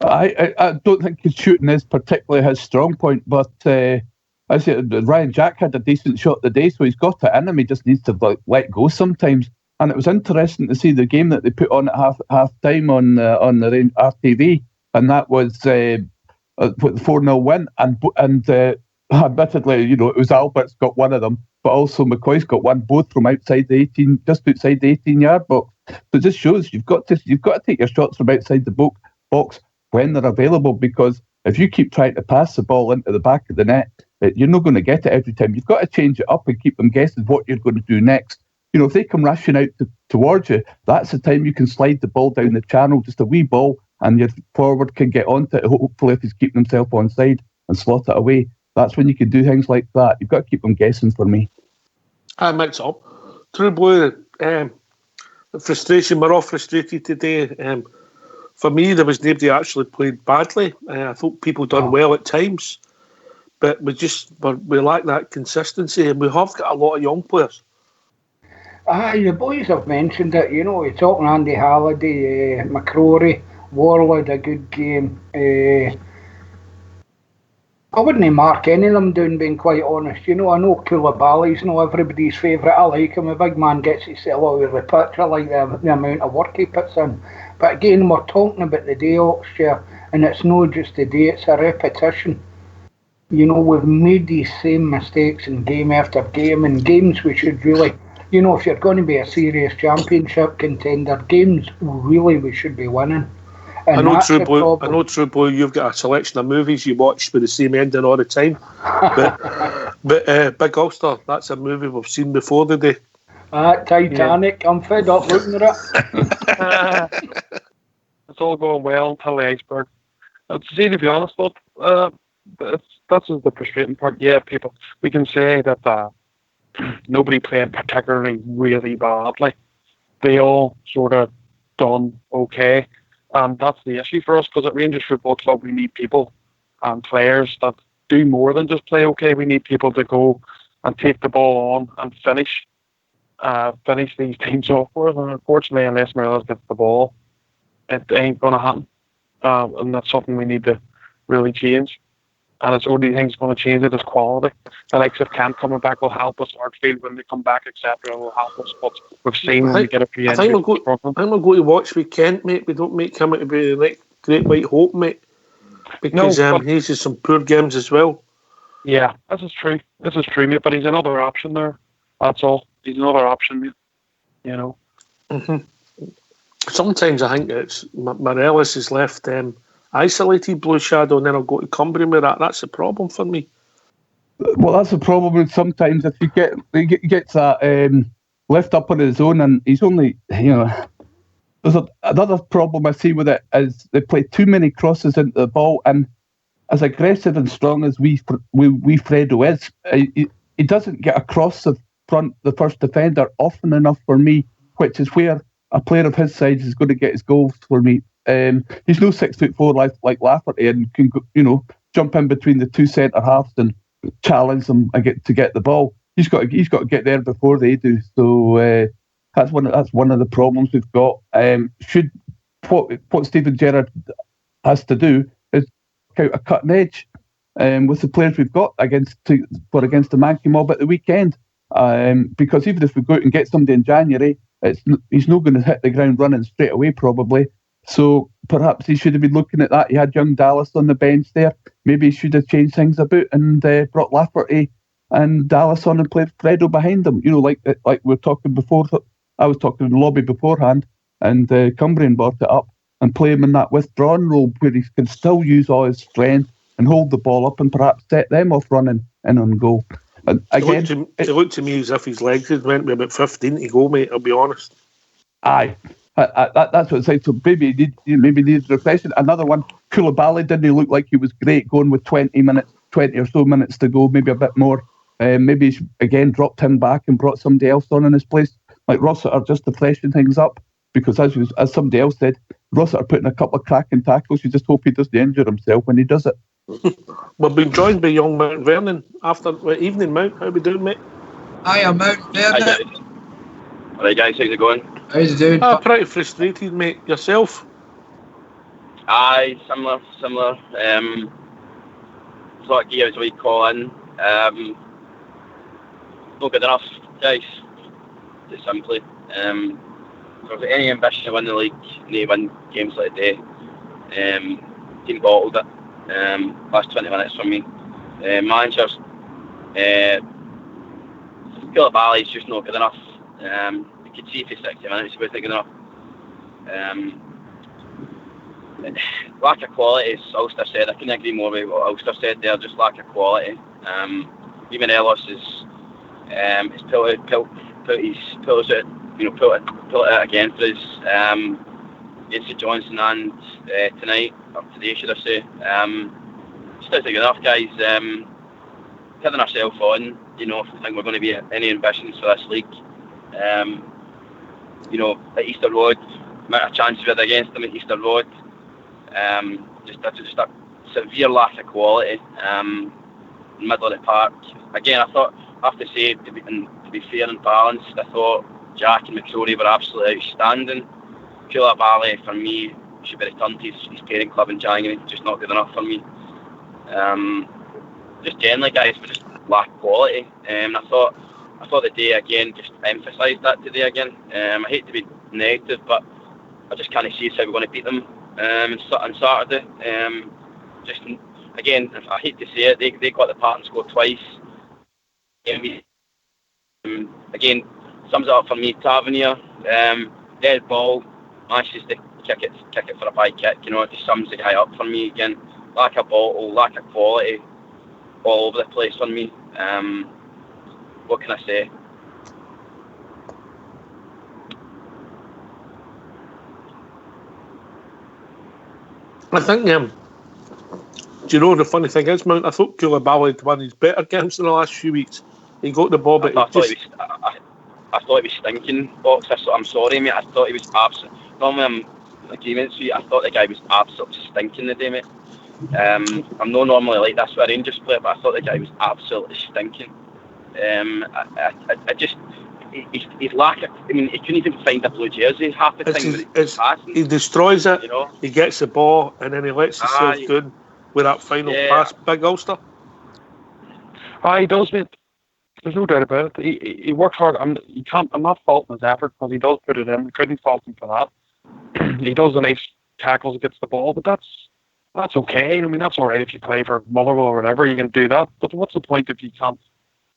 I don't think his shooting is particularly his strong point, but I said Ryan Jack had a decent shot today, so he's got it in him. He just needs to let go sometimes. And it was interesting to see the game that they put on at half time on the RTV, and that was the 4-0 win. And admittedly, you know, it was Albert's got one of them, but also McCoy's got one, both from outside the 18, just outside the 18-yard box. So it just shows you've got to take your shots from outside the box when they're available, because if you keep trying to pass the ball into the back of the net, you're not going to get it every time. You've got to change it up and keep them guessing what you're going to do next. You know, if they come rushing out towards you, that's the time you can slide the ball down the channel, just a wee ball, and your forward can get onto it, hopefully if he's keeping himself onside, and slot it away. That's when you can do things like that. You've got to keep them guessing for me. I mix up. True Boy, the frustration, we're all frustrated today. For me, there was nobody actually played badly. I thought people done well at times, but we lack that consistency, and we have got a lot of young players. The boys have mentioned it, you know, we're talking Andy Halliday, McCrory, Warlord, a good game. I wouldn't mark any of them down, being quite honest. You know, I know Koulibaly's not everybody's favourite. I like him. A big man gets his all over the pitch. I like the amount of work he puts in. But again, we're talking about the day, Oxshire, and it's not just the day, it's a repetition. You know, we've made these same mistakes in game after game, and games we should really, you know, if you're going to be a serious championship contender, games really we should be winning. And I know, True Boy, you've got a selection of movies you watch with the same ending all the time. but Big Ulster, that's a movie we've seen before today. Titanic, yeah. I'm fed up looking at it. It's all going well until the iceberg. See, to be honest, but that's the frustrating part. Yeah, people, we can say that nobody played particularly really badly. They all sort of done okay. And that's the issue for us, because at Rangers Football Club we need people and players that do more than just play okay. We need people to go and take the ball on and finish these teams off for us. And unfortunately, unless Morelos gets the ball, it ain't going to happen. And that's something we need to really change. And it's the only thing that's going to change it is quality. The likes of Kent coming back will help us. Artfield, when they come back, etc., will help us. But we've seen when we get a few injuries. I think we'll go to watch with Kent, mate. We don't make him out to be the great white hope, mate. Because he's just some poor games as well. Yeah, this is true. Mate. But he's another option there. That's all. He's another option, mate. You know. Mm-hmm. Sometimes I think it's Morelos is left isolated, Blue Shadow, and then I'll go to Cumbrian with that. That's the problem for me. Well, that's the problem with sometimes if he gets that left up on his own, and he's only, you know, another problem I see with it is they play too many crosses into the ball, and as aggressive and strong as we Fredo is, he doesn't get across the front, the first defender, often enough for me, which is where a player of his size is going to get his goals for me. He's no 6'4" like Lafferty, and can jump in between the two centre halves and challenge them to get the ball. He's got to get there before they do. So that's one of the problems we've got. What Steven Gerrard has to do is out a cutting edge with the players we've got against the Mankey Mob at the weekend. Because even if we go out and get somebody in January, he's not going to hit the ground running straight away probably. So perhaps he should have been looking at that. He had young Dallas on the bench there. Maybe he should have changed things about and brought Lafferty and Dallas on and played Fredo behind them. Like we were talking before. I was talking in the lobby beforehand, and Cumbrian brought it up, and play him in that withdrawn role where he can still use all his strength and hold the ball up and perhaps set them off running in on goal. And again, it looked to me as if his legs had went with about 15 to go, mate. I'll be honest. Aye. That's what it's like. So maybe he needs refreshing. Another one, Koulibaly didn't look like he was great going with 20 or so minutes to go, maybe a bit more. Maybe he again dropped him back and brought somebody else on in his place, like Rossiter, just to freshen things up. Because as somebody else said, Rossiter putting a couple of cracking tackles. You just hope he doesn't injure himself when he does it. We've been joined by young Mount Vernon after evening. Mount, how we doing, mate? Hi, I'm Mount Vernon. All right, guys, how's it going? How's it doing? Pretty frustrated, mate. Yourself? Aye, similar. Thought I'd give us a wee call in. Not good enough, guys. Just simply. If there's any ambition to win the league, you need to win games like today. Team bottled it. Last 20 minutes for me. Managers. Koulibaly's just not good enough. You could see for 60 minutes he wasn't good enough. Lack of quality, as Ulster said. I couldn't agree more with what Ulster said there. Just lack of quality. Even Ellis is pulled it out again for us against Johnson and tonight, or today should I say. Just isn't good enough, guys. Hitting ourselves on, if we think we're going to be any ambitions for this league. At Easter Road, amount of chances we had against them at Easter Road. Just a severe lack of quality in the middle of the park. Again, I have to say, to be fair and balanced, I thought Jack and McCrory were absolutely outstanding. Koulibaly, for me, should be returned to his parent club in January. Just not good enough for me. Just generally, guys, we just lack quality. I thought the day again just emphasised that today again. I hate to be negative, but I just can't see how we're going to beat them on Saturday. Just again, I hate to say it, they got the part and scored twice. Again, sums it up for me. Tavernier, dead ball, manages to kick it for a high kick. It just sums the guy up for me again. Lack of bottle, lack of quality, all over the place for me. What can I say? I think, do you know the funny thing is, Mount? I thought Koulibaly had won his better games in the last few weeks. He got the ball, but I thought he was stinking, Box. I'm sorry, mate. I thought he was absolutely. Normally, I'm in agreement with you. I thought the guy was absolutely stinking today, mate. I'm not normally like this with a Rangers player, but I thought the guy was absolutely stinking. He's lack of. I mean, he couldn't even find a blue jersey half the time. He destroys it. He gets the ball and then he lets himself go with that final pass. Big Ulster. He does, mate. There's no doubt about it. He works hard. I'm not faulting his effort because he does put it in. We couldn't fault him for that. He does the nice tackles against the ball, but that's okay. I mean, that's all right if you play for Motherwell or whatever. You can do that. But what's the point if you can't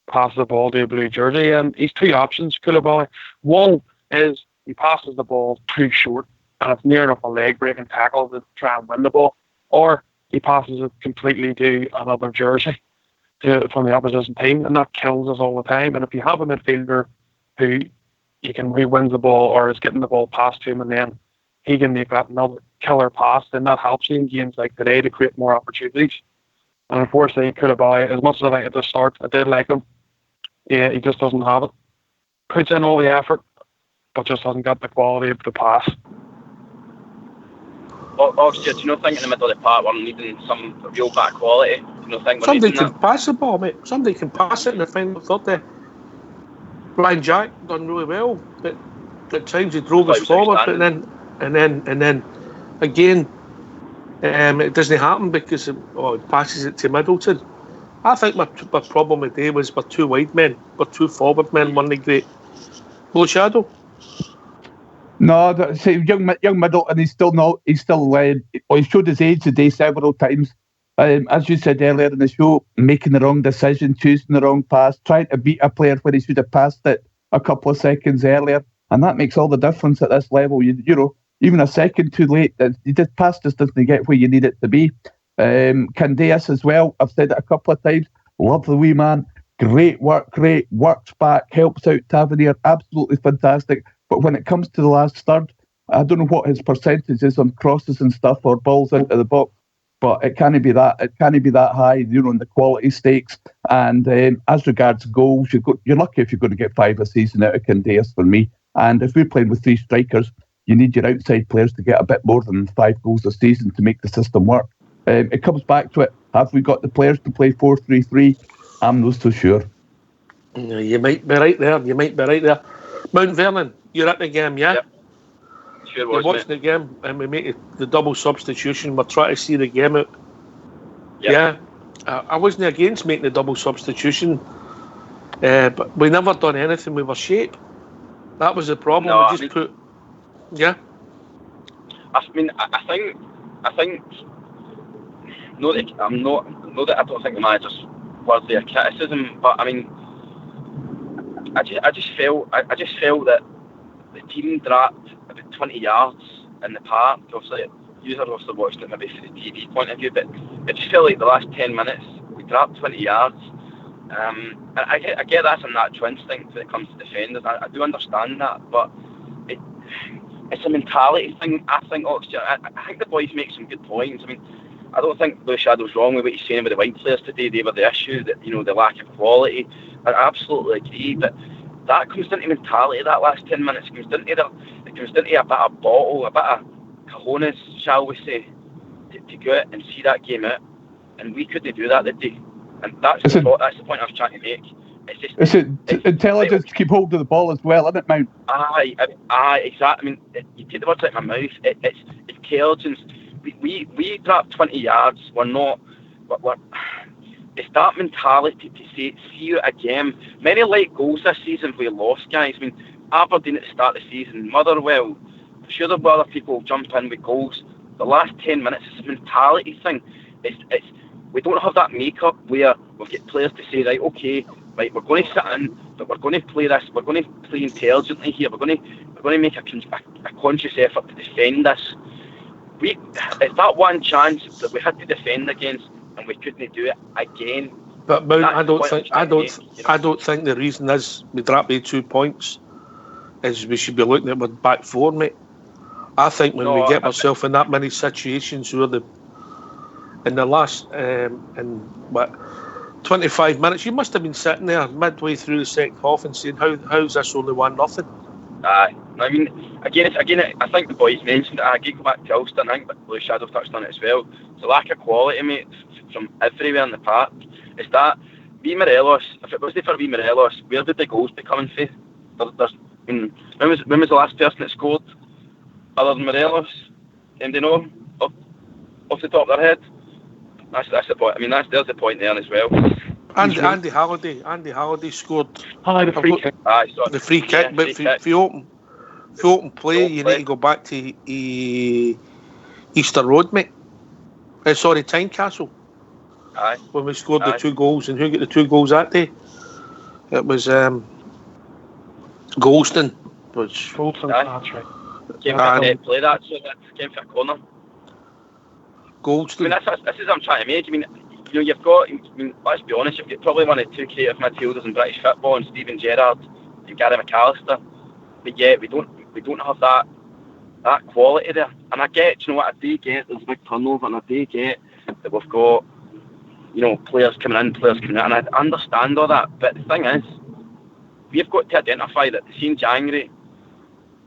pass the ball to a blue jersey? And he's two options, Koulibaly. One is he passes the ball too short and it's near enough a leg breaking tackle to try and win the ball, or he passes it completely to another jersey from the opposition team, and that kills us all the time. And if you have a midfielder who you can wins the ball or is getting the ball passed to him and then he can make that another killer pass, then that helps you in games like today to create more opportunities. And unfortunately, Koulibaly, as much as I like at the start, I did like him. Yeah, he just doesn't have it. Puts in all the effort, but just hasn't got the quality of the pass. Obviously, do you not think in the middle of the park we're needing some real back quality? Do you not think we're Somebody needing can pass the ball, mate. Somebody can pass it in the final 30. Brian Jack done really well. At times he drove us forward, but then again, it doesn't happen because it passes it to Middleton. I think my problem today was we're two wide men, we're two forward men, weren't great. Blue Shadow. No, see, young Middleton, he's still he showed his age today several times. As you said earlier in the show, making the wrong decision, choosing the wrong pass, trying to beat a player when he should have passed it a couple of seconds earlier. And that makes all the difference at this level. You know, even a second too late, you did pass just doesn't get where you need it to be. Candeas as well, I've said it a couple of times, love the wee man, great work, works back, helps out Tavernier, absolutely fantastic. But when it comes to the last third, I don't know what his percentage is on crosses and stuff or balls into the box, but it can't be that. It can't be that high, you know, in the quality stakes. And as regards goals, you're lucky if you're going to get 5 a season out of Candeas for me. And if we're playing with 3 strikers, you need your outside players to get a bit more than 5 goals a season to make the system work. It comes back to it. Have we got the players to play 4-3-3? I'm not so sure. You might be right there. Mount Vernon, you're at the game, yeah? Yep. Sure was, you're watching the game and we make the double substitution. We're trying to see the game out. Yep. Yeah. I wasn't against making the double substitution, but we never done anything with our shape. That was the problem. No, we just put... Yeah? I think... No, that I don't think the manager's worthy of criticism, but I mean, I just felt that the team dropped about 20 yards in the park. Obviously, you have also watched it maybe from the TV point of view, but it just felt like the last 10 minutes we dropped 20 yards. I get that's a natural instinct when it comes to defenders. I do understand that, but it's a mentality thing. I think the boys make some good points. I mean, I don't think Blue Shadow's wrong with what he's saying about the white players today. They were the issue, that the lack of quality. I absolutely agree, but that comes down to mentality. That last 10 minutes comes down to a bit of bottle, a bit of cojones, shall we say, to go out and see that game out. And we couldn't do that today. And that's the point I was trying to make. It's intelligence to keep hold of the ball as well, isn't it, Mount? Aye, exactly. I mean, you take the words out of my mouth. It's intelligence. We dropped 20 yards. It's that mentality to see you again. Many late goals this season we lost, guys. I mean, Aberdeen at the start of the season, Motherwell. I'm sure there were other people jump in with goals. The last 10 minutes is a mentality thing. We don't have that makeup where we've got players to say, right, okay, right, we're going to sit in, but we're going to play this. We're going to play intelligently here. We're going to make a conscious effort to defend this. It's that one chance that we had to defend against, and we couldn't do it again. But Mount, I don't think the reason is we dropped 2 points is we should be looking at our back four, mate. I think when we get ourselves in that many situations where in the last 25 minutes, you must have been sitting there midway through the second half and saying, how's this only 1-0? I mean, again, I think the boys mentioned it. I go back to Ulster, I think, but Blue Shadow touched on it as well. It's a lack of quality, mate, from everywhere in the park. It's that Morelos. If it wasn't for Morelos, where did the goals be coming from? When was the last person that scored other than Morelos? Anybody know off the top of their head? That's the point. I mean, there's the point there as well. Andy Halliday scored. The free kick. The free kick, but if you open play, you need to go back to Easter Road, mate. Tynecastle. Aye. When we scored the 2 goals, and who got the 2 goals that day? It was Golston. Golston, that's right. Came for net play, that, so that came for a corner. Golston. I mean, this is what I'm trying to make. I mean, you've got, let's be honest, you've got probably one of the 2 creative midfielders in British football, and Steven Gerrard and Gary McAllister. But yet we don't have that that quality there. And I get, you know what, I do get there's a big turnover, and I do get that we've got, you know, players coming in, players coming out, and I understand all that. But the thing is, we've got to identify that, see in January,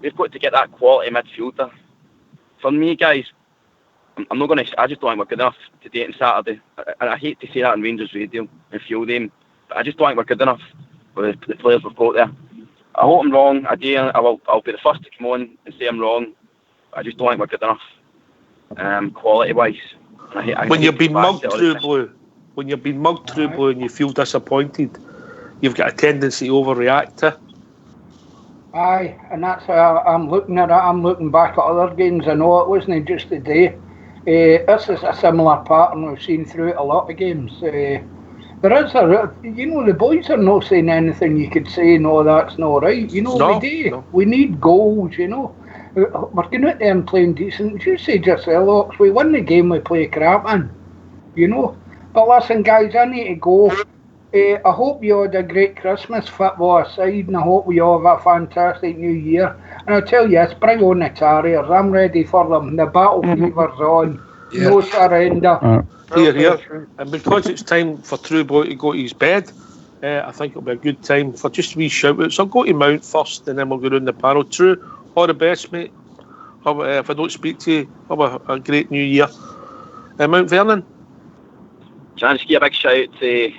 we've got to get that quality midfielder. For me, guys, I'm not going to, I just don't think we're good enough today on Saturday. And I hate to say that on Rangers Radio and feel them, but I just don't think we're good enough with the players we've got there. I hope I'm wrong. I'll be the first to come on and say I'm wrong. But I just don't think we're good enough, quality-wise. When you've been mugged through blue, and you feel disappointed, you've got a tendency to overreact to. Aye, and that's how I'm looking at it. I'm looking back at other games. I know it wasn't just today. This is a similar pattern we've seen throughout a lot of games. There is the boys are not saying anything you could say, no, that's not right. We do. No. We need goals, We're going out there and playing decent. You said yourself, Ox, we win the game, we play crap in, But listen, guys, I need to go. I hope you had a great Christmas, football aside, and I hope we all have a fantastic New Year. And I'll tell you, bring on the Terriers. I'm ready for them. The battle fever's on. Yeah. No surrender. Here. And because it's time for True Boy to go to his bed, I think it'll be a good time for just a wee shout-out. So I'll go to Mount first, and then we'll go down the panel. True, all the best, mate. If I don't speak to you, have a great New Year. Mount Vernon? Can I just give a big shout out to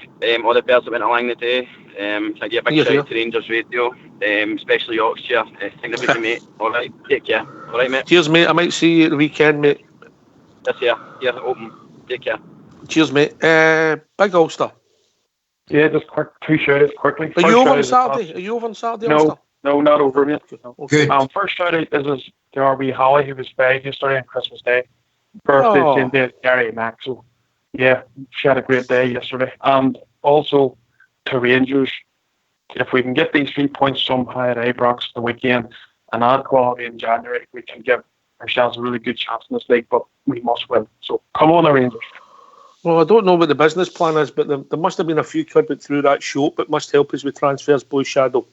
all the players that went along today? Can I give a big shout out to Rangers Radio, especially Yorkshire. Think about you, mate. All right, take care. All right, mate. Cheers, mate. I might see you at the weekend, mate. This year, open. Take care. Cheers, mate. Big Ulster. Yeah, just two shout-outs quickly. Are you over on Saturday? No, not over, mate. Okay. First shout-out, this is to RB Holly, who was 5 yesterday on Christmas Day. Birthday same day as Gary Maxwell. Yeah, she had a great day yesterday. And also to Rangers, if we can get these 3 points somehow at Ibrox the weekend and add quality in January, we can give ourselves a really good chance in this league, but we must win. So come on, the Rangers. Well, I don't know what the business plan is, but there must have been a few coming through that show, but must help us with transfers, Blue Shadow.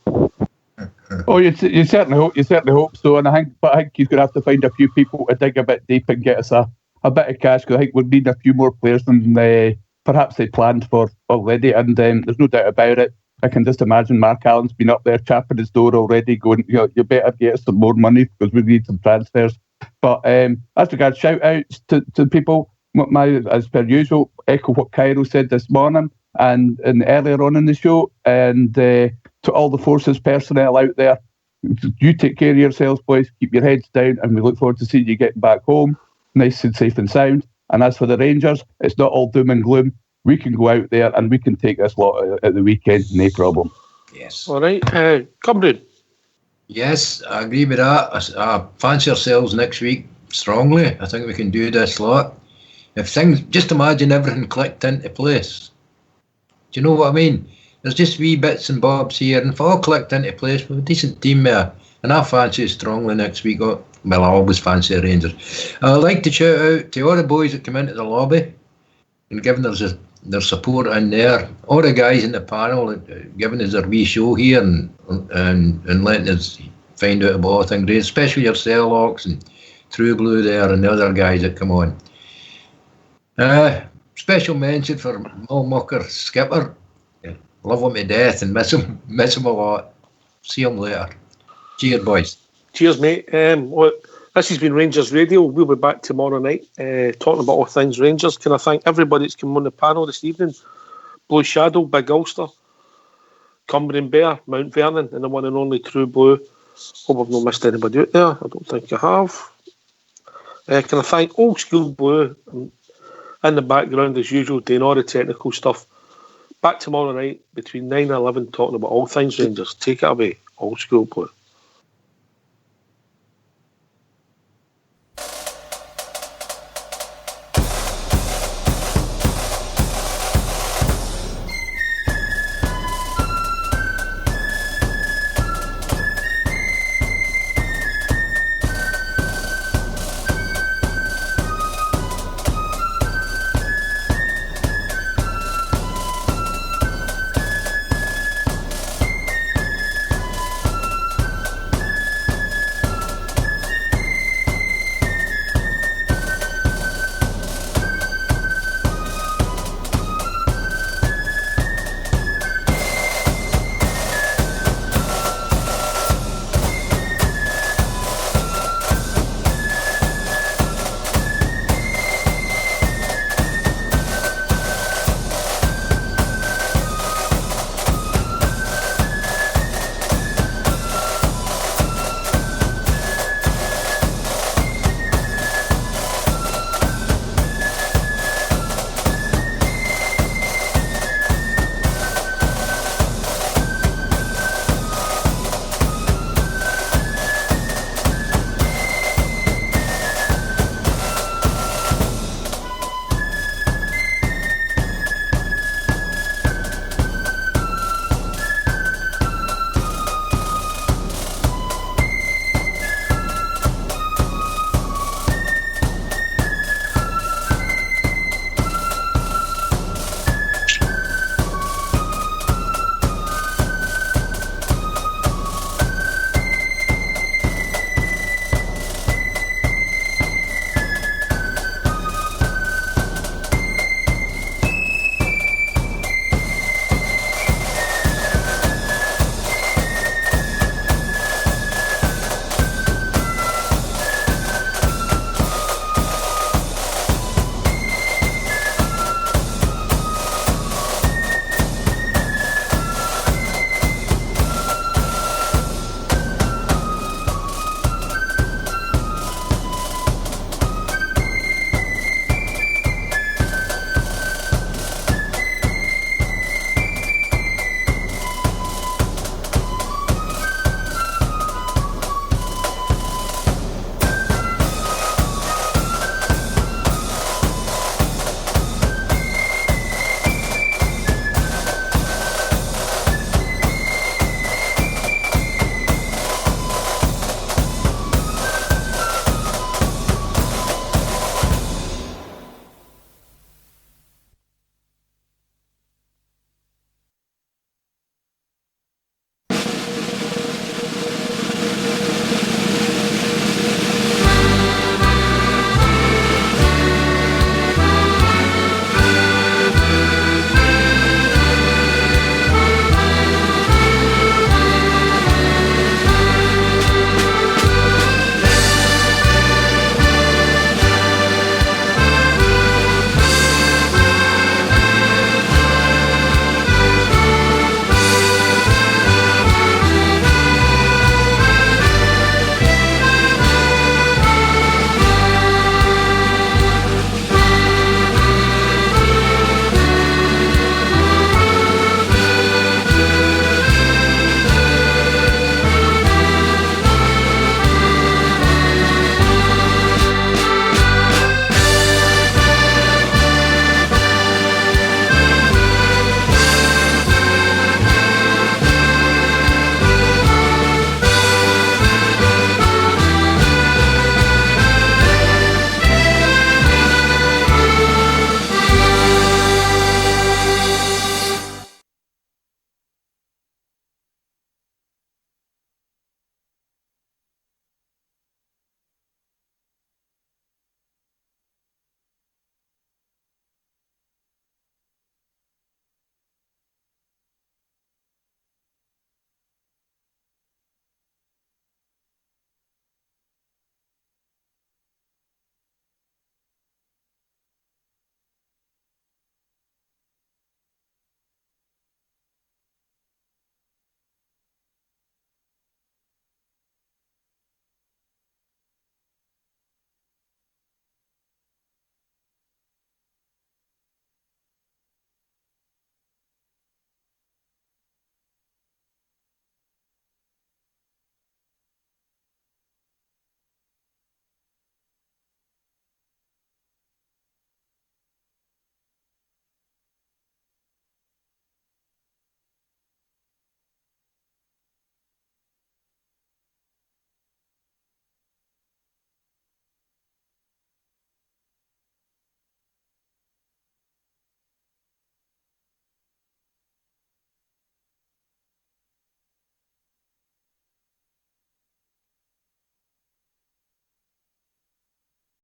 Oh, you certainly hope so, and I think he's going to have to find a few people to dig a bit deep and get us a bit of cash, because I think we'll need a few more players than perhaps they planned for already, and there's no doubt about it. I can just imagine Mark Allen's been up there chapping his door already, going, you better get us some more money because we need some transfers. But as regards shout-outs to people, as per usual, echo what Cairo said this morning and earlier on in the show, and to all the Forces personnel out there, you take care of yourselves, boys, keep your heads down, and we look forward to seeing you getting back home, nice and safe and sound. And as for the Rangers, it's not all doom and gloom. We can go out there and we can take this lot at the weekend, no problem. Yes. All right. Cumbrian. Yes, I agree with that. I fancy ourselves next week strongly. I think we can do this lot. If things, just imagine everything clicked into place. Do you know what I mean? There's just wee bits and bobs here, and if all clicked into place with a decent team there, and I fancy it strongly next week. Well, I always fancy the Rangers. I'd like to shout out to all the boys that come into the lobby and giving us their support in there. All the guys in the panel giving us their wee show here and letting us find out about all things, especially yourself, Ox, and True Blue there, and the other guys that come on. Special mention for Mulmucker Skipper. Love him to death and miss him a lot. See him later. Cheers, boys. Cheers, mate. This has been Rangers Radio. We'll be back tomorrow night talking about all things Rangers. Can I thank everybody that's come on the panel this evening? Blue Shadow, Big Ulster, Cumbrian Bear, Mount Vernon, and the one and only True Blue. Hope I've not missed anybody out there. I don't think I have. Can I thank Old School Blue in the background as usual, doing all the technical stuff. Back tomorrow night between 9 and 11 talking about all things Rangers. Take it away, Old School Blue.